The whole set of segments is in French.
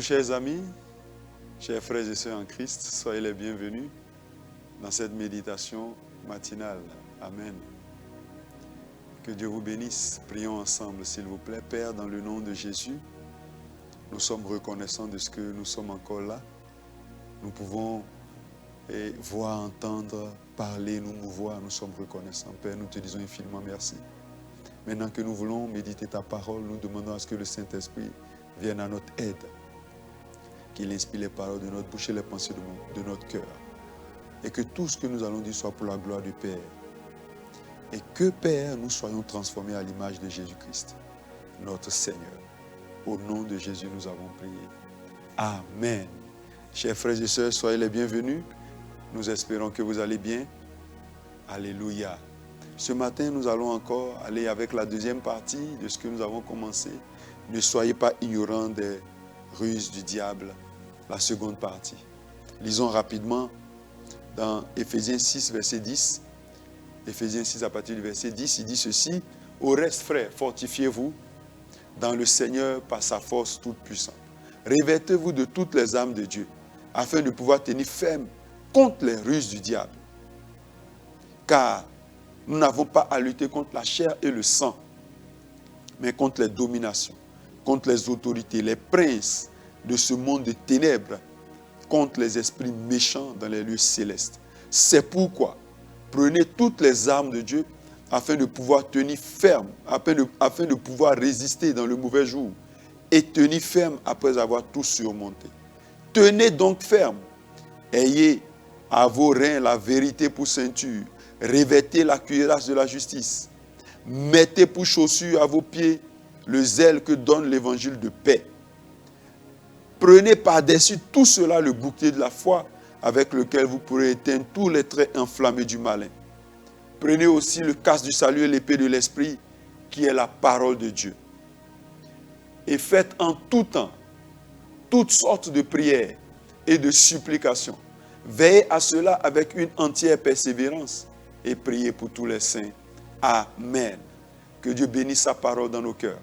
Bonjour chers amis, chers frères et sœurs en Christ, soyez les bienvenus dans cette méditation matinale. Amen. Que Dieu vous bénisse. Prions ensemble s'il vous plaît. Père, dans le nom de Jésus, nous sommes reconnaissants de ce que nous sommes encore là. Nous pouvons voir, entendre, parler, nous mouvoir. Nous sommes reconnaissants. Père, nous te disons infiniment merci. Maintenant que nous voulons méditer ta parole, nous demandons à ce que le Saint-Esprit vienne à notre aide. Qu'il inspire les paroles de notre bouche et les pensées de notre cœur. Et que tout ce que nous allons dire soit pour la gloire du Père. Et que, Père, nous soyons transformés à l'image de Jésus-Christ, notre Seigneur. Au nom de Jésus, nous avons prié. Amen. Chers frères et sœurs, soyez les bienvenus. Nous espérons que vous allez bien. Alléluia. Ce matin, nous allons encore aller avec la deuxième partie de ce que nous avons commencé. Ne soyez pas ignorants des ruses du diable, la seconde partie. Lisons rapidement dans Éphésiens 6, verset 10. Éphésiens 6, à partir du verset 10, il dit ceci. Au reste, frères, fortifiez-vous dans le Seigneur par sa force toute puissante. Revêtez-vous de toutes les armes de Dieu, afin de pouvoir tenir ferme contre les ruses du diable. Car nous n'avons pas à lutter contre la chair et le sang, mais contre les dominations, contre les autorités, les princes de ce monde de ténèbres, contre les esprits méchants dans les lieux célestes. C'est pourquoi prenez toutes les armes de Dieu afin de pouvoir tenir ferme, afin de pouvoir résister dans le mauvais jour et tenir ferme après avoir tout surmonté. Tenez donc ferme, ayez à vos reins la vérité pour ceinture, revêtez la cuirasse de la justice, mettez pour chaussure à vos pieds le zèle que donne l'évangile de paix. Prenez par-dessus tout cela le bouclier de la foi avec lequel vous pourrez éteindre tous les traits enflammés du malin. Prenez aussi le casque du salut et l'épée de l'esprit qui est la parole de Dieu. Et faites en tout temps toutes sortes de prières et de supplications. Veillez à cela avec une entière persévérance et priez pour tous les saints. Amen. Que Dieu bénisse sa parole dans nos cœurs.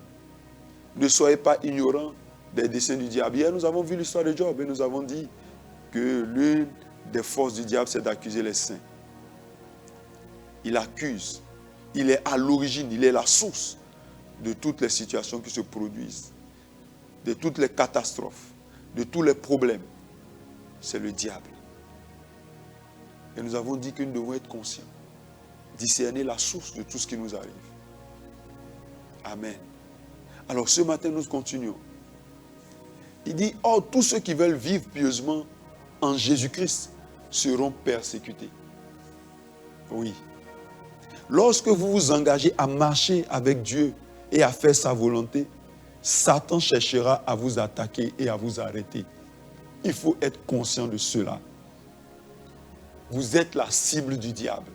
Ne soyez pas ignorants des desseins du diable. Hier, nous avons vu l'histoire de Job et nous avons dit que l'une des forces du diable, c'est d'accuser les saints. Il accuse. Il est à l'origine, il est la source de toutes les situations qui se produisent, de toutes les catastrophes, de tous les problèmes. C'est le diable. Et nous avons dit que nous devons être conscients, discerner la source de tout ce qui nous arrive. Amen. Alors ce matin, nous continuons. Il dit, oh, tous ceux qui veulent vivre pieusement en Jésus-Christ seront persécutés. Oui. Lorsque vous vous engagez à marcher avec Dieu et à faire sa volonté, Satan cherchera à vous attaquer et à vous arrêter. Il faut être conscient de cela. Vous êtes la cible du diable.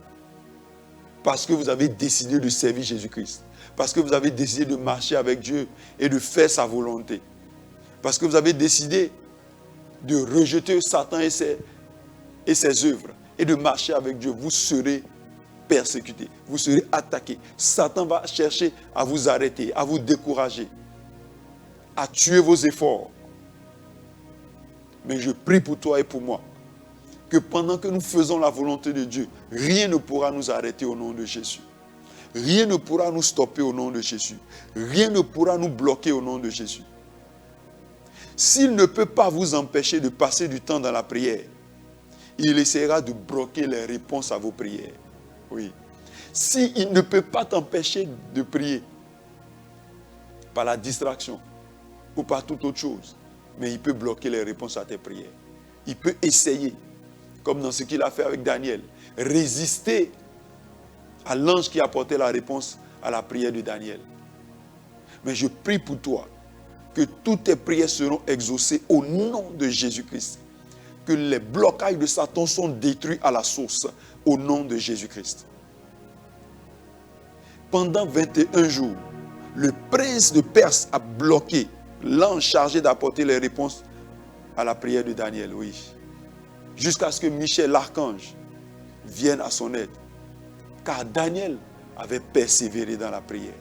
Parce que vous avez décidé de servir Jésus-Christ. Parce que vous avez décidé de marcher avec Dieu et de faire sa volonté. Parce que vous avez décidé de rejeter Satan et ses œuvres et de marcher avec Dieu. Vous serez persécuté. Vous serez attaqué. Satan va chercher à vous arrêter, à vous décourager, à tuer vos efforts. Mais je prie pour toi et pour moi que pendant que nous faisons la volonté de Dieu, rien ne pourra nous arrêter au nom de Jésus. Rien ne pourra nous stopper au nom de Jésus. Rien ne pourra nous bloquer au nom de Jésus. S'il ne peut pas vous empêcher de passer du temps dans la prière, il essaiera de bloquer les réponses à vos prières. Oui. S'il ne peut pas t'empêcher de prier par la distraction ou par toute autre chose, mais il peut bloquer les réponses à tes prières. Il peut essayer, comme dans ce qu'il a fait avec Daniel, résister à l'ange qui apportait la réponse à la prière de Daniel. Mais je prie pour toi que toutes tes prières seront exaucées au nom de Jésus-Christ. Que les blocages de Satan sont détruits à la source au nom de Jésus-Christ. Pendant 21 jours, le prince de Perse a bloqué l'ange chargé d'apporter les réponses à la prière de Daniel. Oui. Jusqu'à ce que Michel, l'archange, vienne à son aide. Car Daniel avait persévéré dans la prière.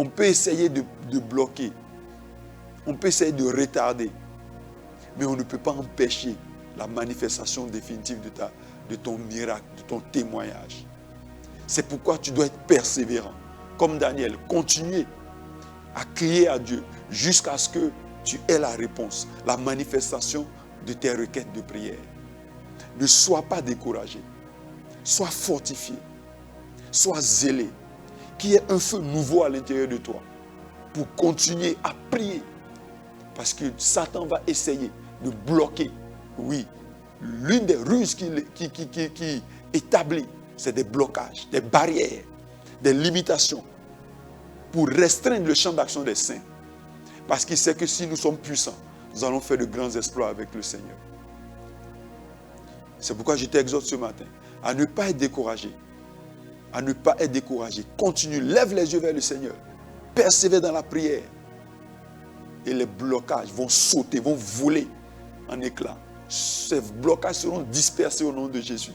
On peut essayer de bloquer. On peut essayer de retarder, mais on ne peut pas empêcher la manifestation définitive de ton miracle, de ton témoignage. C'est pourquoi tu dois être persévérant. Comme Daniel, continuer à crier à Dieu jusqu'à ce que tu aies la réponse, la manifestation de tes requêtes de prière. Ne sois pas découragé. Sois fortifié. Sois zélé. Qu'il y ait un feu nouveau à l'intérieur de toi pour continuer à prier. Parce que Satan va essayer de bloquer. Oui, l'une des ruses qu'il établit, c'est des blocages, des barrières, des limitations pour restreindre le champ d'action des saints. Parce qu'il sait que si nous sommes puissants, nous allons faire de grands exploits avec le Seigneur. C'est pourquoi je t'exhorte ce matin à ne pas être découragé. À ne pas être découragé. Continue, lève les yeux vers le Seigneur. Persévère dans la prière. Et les blocages vont sauter, vont voler en éclats. Ces blocages seront dispersés au nom de Jésus.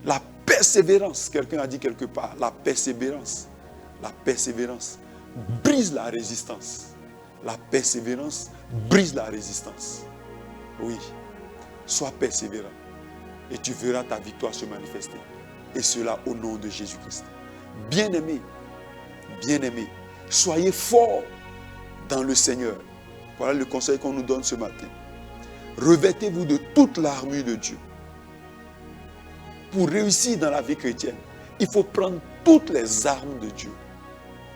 La persévérance, quelqu'un a dit quelque part, la persévérance brise la résistance. La persévérance brise la résistance. Oui, sois persévérant et tu verras ta victoire se manifester. Et cela au nom de Jésus-Christ. Bien-aimés, soyez forts dans le Seigneur. Voilà le conseil qu'on nous donne ce matin. Revêtez-vous de toute l'armure de Dieu. Pour réussir dans la vie chrétienne, il faut prendre toutes les armes de Dieu.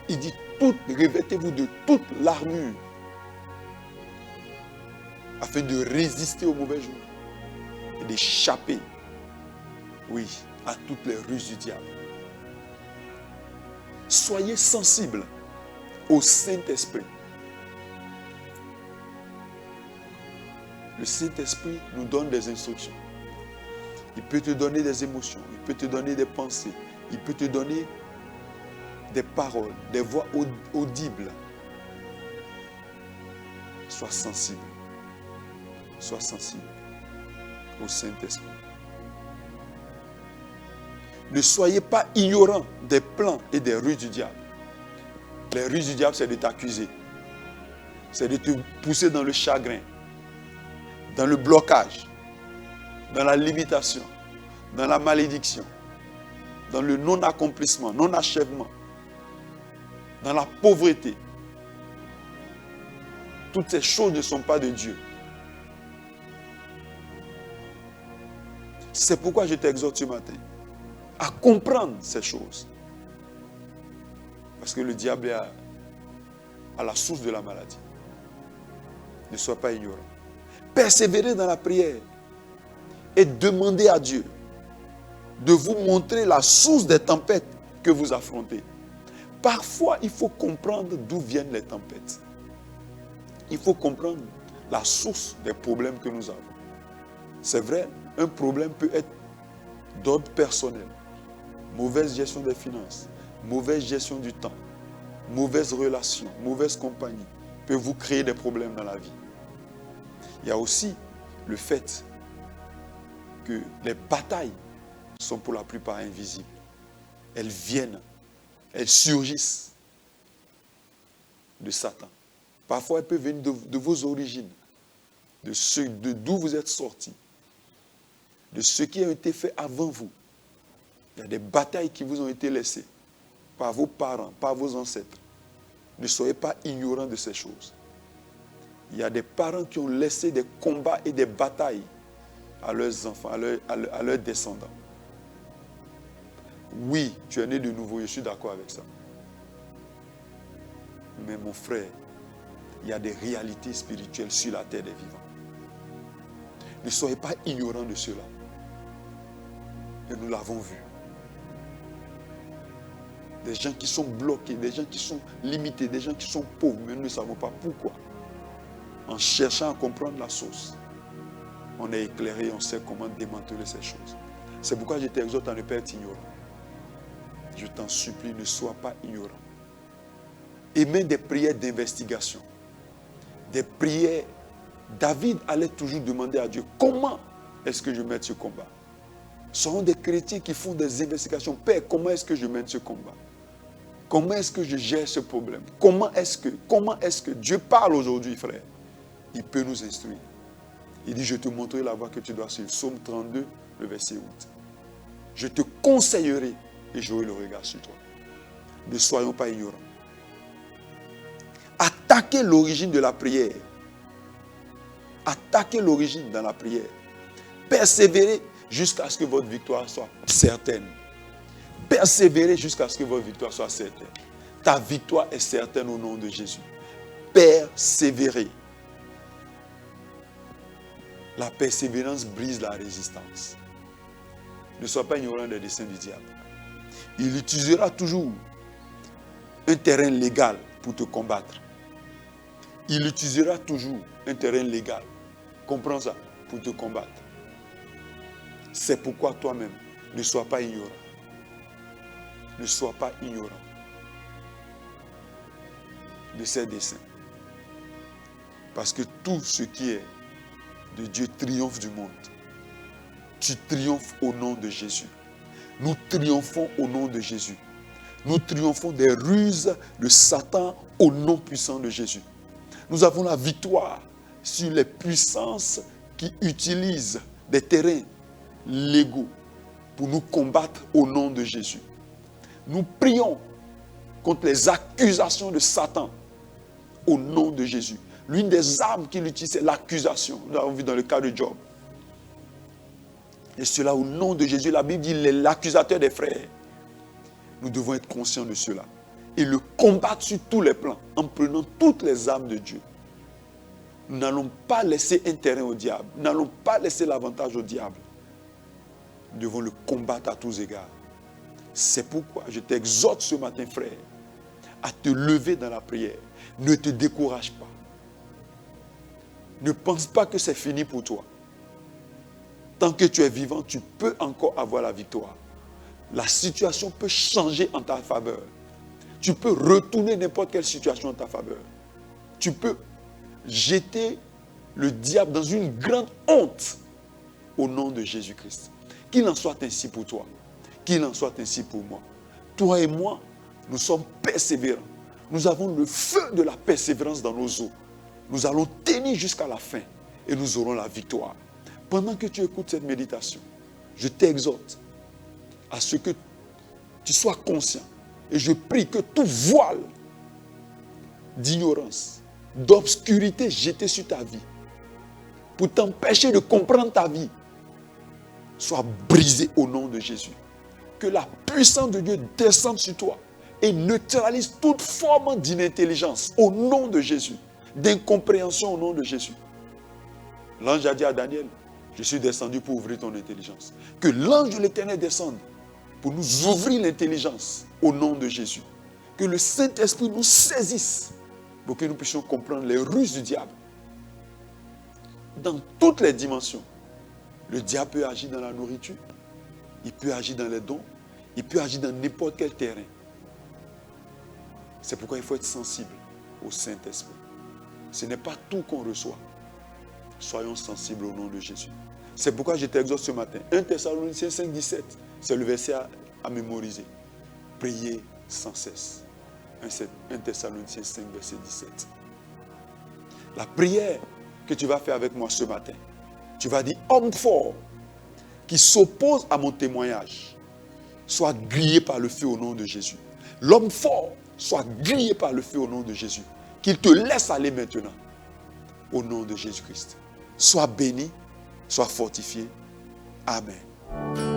Il dit, revêtez-vous de toute l'armure afin de résister aux mauvais jours et d'échapper, oui, à toutes les ruses du diable. Soyez sensibles au Saint-Esprit. Le Saint-Esprit nous donne des instructions. Il peut te donner des émotions, il peut te donner des pensées, il peut te donner des paroles, des voix audibles. Sois sensible. Sois sensible au Saint-Esprit. Ne soyez pas ignorants des plans et des ruses du diable. Les ruses du diable, c'est de t'accuser. C'est de te pousser dans le chagrin, dans le blocage, dans la limitation, dans la malédiction, dans le non-accomplissement, non-achèvement, dans la pauvreté. Toutes ces choses ne sont pas de Dieu. C'est pourquoi je t'exhorte ce matin à comprendre ces choses. Parce que le diable est à la source de la maladie. Ne sois pas ignorant. Persévérez dans la prière et demandez à Dieu de vous montrer la source des tempêtes que vous affrontez. Parfois, il faut comprendre d'où viennent les tempêtes. Il faut comprendre la source des problèmes que nous avons. C'est vrai, un problème peut être d'ordre personnel. Mauvaise gestion des finances, mauvaise gestion du temps, mauvaise relation, mauvaise compagnie peut vous créer des problèmes dans la vie. Il y a aussi le fait que les batailles sont pour la plupart invisibles. Elles viennent, elles surgissent de Satan. Parfois, elles peuvent venir de vos origines, d'où vous êtes sortis, de ce qui a été fait avant vous. Il y a des batailles qui vous ont été laissées par vos parents, par vos ancêtres. Ne soyez pas ignorants de ces choses. Il y a des parents qui ont laissé des combats et des batailles à leurs enfants, à leurs descendants. Oui, tu es né de nouveau, je suis d'accord avec ça. Mais mon frère, il y a des réalités spirituelles sur la terre des vivants. Ne soyez pas ignorants de cela. Et nous l'avons vu. Des gens qui sont bloqués, des gens qui sont limités, des gens qui sont pauvres, mais nous ne savons pas pourquoi. En cherchant à comprendre la source, on est éclairé et on sait comment démanteler ces choses. C'est pourquoi je t'exhorte à ne pas être ignorant. Je t'en supplie, ne sois pas ignorant. Et même des prières d'investigation. Des prières. David allait toujours demander à Dieu, comment est-ce que je mène ce combat? Ce sont des chrétiens qui font des investigations. Père, comment est-ce que je mène ce combat? Comment est-ce que je gère ce problème? Comment est-ce que Dieu parle aujourd'hui, frère? Il peut nous instruire. Il dit, je te montrerai la voie que tu dois suivre. Psaume 32, le verset 8. Je te conseillerai et j'aurai le regard sur toi. Ne soyons pas ignorants. Attaquez l'origine de la prière. Attaquez l'origine dans la prière. Persévérez jusqu'à ce que votre victoire soit certaine. Persévérez jusqu'à ce que votre victoire soit certaine. Ta victoire est certaine au nom de Jésus. Persévérez. La persévérance brise la résistance. Ne sois pas ignorant des desseins du diable. Il utilisera toujours un terrain légal pour te combattre. Il utilisera toujours un terrain légal. Comprends ça, pour te combattre. C'est pourquoi toi-même, ne sois pas ignorant. Ne sois pas ignorant de ces desseins. Parce que tout ce qui est de Dieu triomphe du monde. Tu triomphes au nom de Jésus. Nous triomphons au nom de Jésus. Nous triomphons des ruses de Satan au nom puissant de Jésus. Nous avons la victoire sur les puissances qui utilisent des terrains légaux pour nous combattre au nom de Jésus. Nous prions contre les accusations de Satan au nom de Jésus. L'une des armes qu'il utilise, c'est l'accusation. Nous l'avons vu dans le cas de Job. Et cela au nom de Jésus. La Bible dit l'accusateur des frères. Nous devons être conscients de cela. Et le combattre sur tous les plans en prenant toutes les armes de Dieu. Nous n'allons pas laisser un terrain au diable. Nous n'allons pas laisser l'avantage au diable. Nous devons le combattre à tous égards. C'est pourquoi je t'exhorte ce matin, frère, à te lever dans la prière. Ne te décourage pas. Ne pense pas que c'est fini pour toi. Tant que tu es vivant, tu peux encore avoir la victoire. La situation peut changer en ta faveur. Tu peux retourner n'importe quelle situation en ta faveur. Tu peux jeter le diable dans une grande honte au nom de Jésus-Christ. Qu'il en soit ainsi pour toi. Qu'il en soit ainsi pour moi. Toi et moi, nous sommes persévérants. Nous avons le feu de la persévérance dans nos os. Nous allons tenir jusqu'à la fin et nous aurons la victoire. Pendant que tu écoutes cette méditation, je t'exhorte à ce que tu sois conscient. Et je prie que tout voile d'ignorance, d'obscurité jeté sur ta vie, pour t'empêcher de comprendre ta vie, soit brisé au nom de Jésus. Que la puissance de Dieu descende sur toi et neutralise toute forme d'inintelligence au nom de Jésus, d'incompréhension au nom de Jésus. L'ange a dit à Daniel, je suis descendu pour ouvrir ton intelligence. Que l'ange de l'Éternel descende pour nous ouvrir l'intelligence au nom de Jésus. Que le Saint-Esprit nous saisisse pour que nous puissions comprendre les ruses du diable. Dans toutes les dimensions, le diable peut agir dans la nourriture, il peut agir dans les dons, il peut agir dans n'importe quel terrain. C'est pourquoi il faut être sensible au Saint-Esprit. Ce n'est pas tout qu'on reçoit. Soyons sensibles au nom de Jésus. C'est pourquoi je t'exhorte ce matin. 1 Thessaloniciens 5, 17. C'est le verset à mémoriser. Priez sans cesse. 1 Thessaloniciens 5, verset 17. La prière que tu vas faire avec moi ce matin, tu vas dire, homme fort qui s'oppose à mon témoignage, soit grillé par le feu au nom de Jésus. L'homme fort soit grillé par le feu au nom de Jésus. Qu'il te laisse aller maintenant au nom de Jésus-Christ. Sois béni, sois fortifié. Amen.